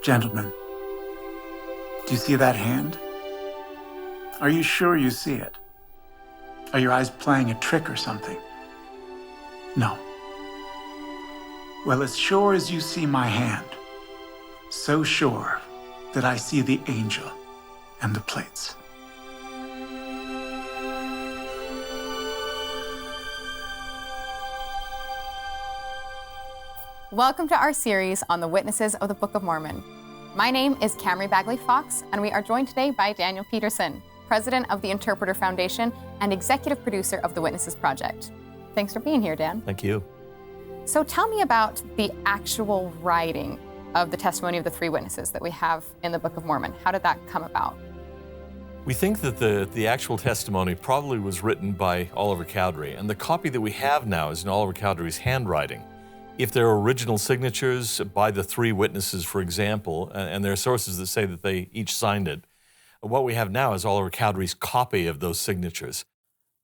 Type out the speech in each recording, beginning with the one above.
Gentlemen, do you see that hand? Are you sure you see it? Are your eyes playing a trick or something? No. Well, as sure as you see my hand, so sure that I see the angel and the plates. Welcome to our series on the witnesses of the Book of Mormon. My name is Camrey Bagley Fox, and we are joined today by Daniel Peterson, president of the Interpreter Foundation and executive producer of the Witnesses Project. Thanks for being here, Dan. Thank you. So tell me about the actual writing of the testimony of the three witnesses that we have in the Book of Mormon. How did that come about? We think that the actual testimony probably was written by Oliver Cowdery, and the copy that we have now is in Oliver Cowdery's handwriting. If there are original signatures by the three witnesses, for example, and there are sources that say that they each signed it, what we have now is Oliver Cowdery's copy of those signatures.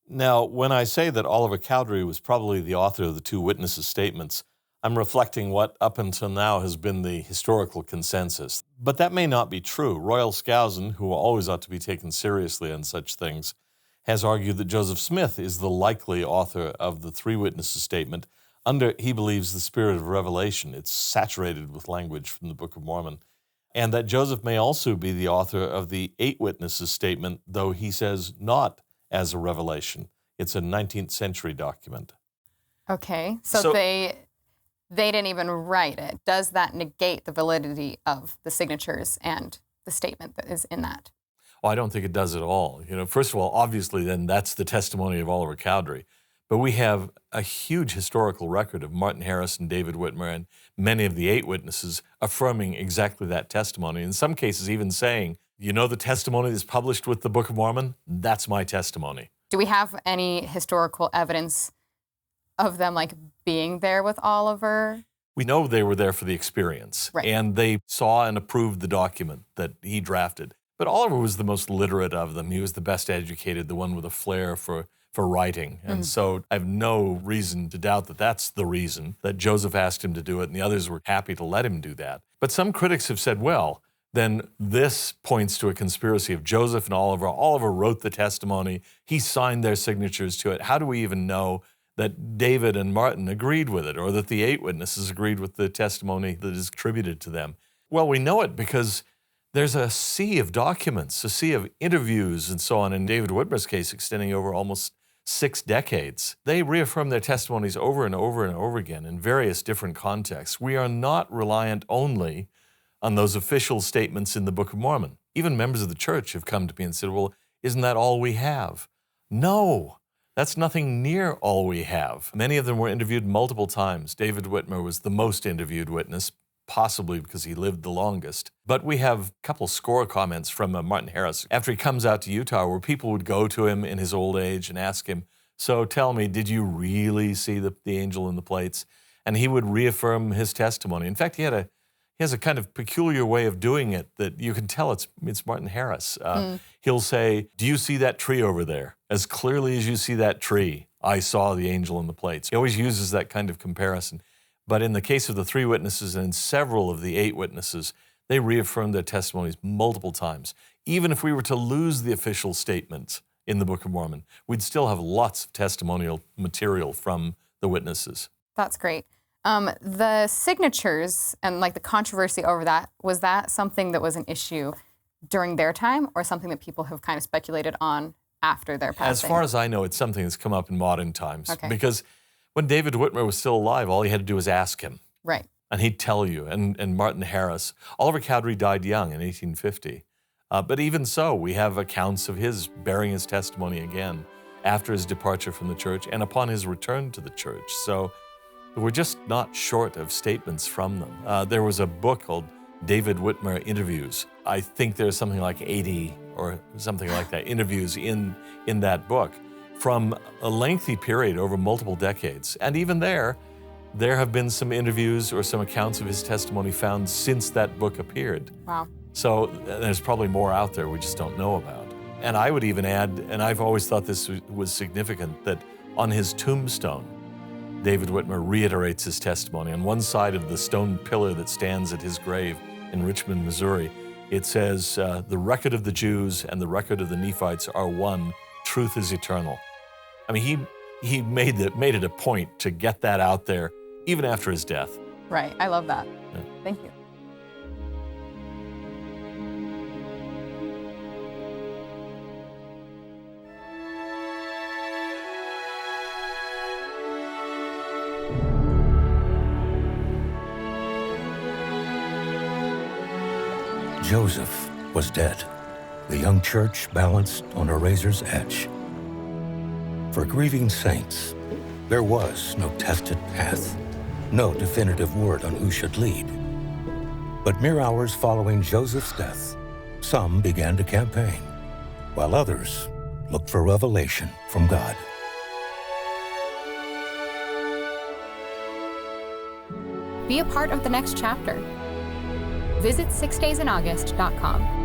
Now, when I say that Oliver Cowdery was probably the author of the two witnesses' statements, I'm reflecting what up until now has been the historical consensus. But that may not be true. Royal Skousen, who always ought to be taken seriously on such things, has argued that Joseph Smith is the likely author of the three witnesses' statement under, he believes, the spirit of revelation. It's saturated with language from the Book of Mormon. And that Joseph may also be the author of the eight witnesses' statement, though he says not as a revelation. It's a 19th century document. Okay, so they didn't even write it. Does that negate the validity of the signatures and the statement that is in that? Well, I don't think it does at all. First of all, obviously, then that's the testimony of Oliver Cowdery. But we have a huge historical record of Martin Harris and David Whitmer and many of the eight witnesses affirming exactly that testimony. In some cases even saying, the testimony that's published with the Book of Mormon, that's my testimony. Do we have any historical evidence of them being there with Oliver? We know they were there for the experience. Right. And they saw and approved the document that he drafted. But Oliver was the most literate of them. He was the best educated, the one with a flair for writing. And so I have no reason to doubt that that's the reason that Joseph asked him to do it and the others were happy to let him do that. But some critics have said, well, then this points to a conspiracy of Joseph and Oliver. Oliver wrote the testimony. He signed their signatures to it. How do we even know that David and Martin agreed with it or that the eight witnesses agreed with the testimony that is attributed to them? Well, we know it because there's a sea of documents, a sea of interviews and so on. In David Whitmer's case, extending over almost 6 decades. They reaffirm their testimonies over and over and over again in various different contexts. We are not reliant only on those official statements in the Book of Mormon. Even members of the church have come to me and said, well, isn't that all we have? No, that's nothing near all we have. Many of them were interviewed multiple times. David Whitmer was the most interviewed witness, possibly because he lived the longest. But we have a couple score comments from Martin Harris after he comes out to Utah where people would go to him in his old age and ask him, so tell me, did you really see the angel in the plates? And he would reaffirm his testimony. In fact, he has a kind of peculiar way of doing it that you can tell it's Martin Harris. He'll say, do you see that tree over there? As clearly as you see that tree, I saw the angel in the plates. He always uses that kind of comparison. But in the case of the three witnesses and several of the eight witnesses, they reaffirmed their testimonies multiple times. Even if we were to lose the official statement in the Book of Mormon, we'd still have lots of testimonial material from the witnesses. That's great. The signatures and the controversy over that, was that something that was an issue during their time or something that people have kind of speculated on after their passing? As far as I know, it's something that's come up in modern times. Okay. Because when David Whitmer was still alive, all you had to do was ask him. Right. And he'd tell you. And Martin Harris. Oliver Cowdery died young in 1850. But even so, we have accounts of his bearing his testimony again after his departure from the church and upon his return to the church. So we're just not short of statements from them. There was a book called David Whitmer Interviews. I think there's something like 80 or something like that interviews in that book from a lengthy period over multiple decades. And even there have been some interviews or some accounts of his testimony found since that book appeared. Wow. So there's probably more out there we just don't know about. And I would even add, and I've always thought this was significant, that on his tombstone, David Whitmer reiterates his testimony. On one side of the stone pillar that stands at his grave, in Richmond, Missouri. It says, the record of the Jews and the record of the Nephites are one. Truth is eternal. I mean, he made it a point to get that out there, even after his death. Right. I love that. Yeah. Thank you. Joseph was dead, the young church balanced on a razor's edge. For grieving saints, there was no tested path, no definitive word on who should lead. But mere hours following Joseph's death, some began to campaign, while others looked for revelation from God. Be a part of the next chapter. Visit 6daysinAugust.com.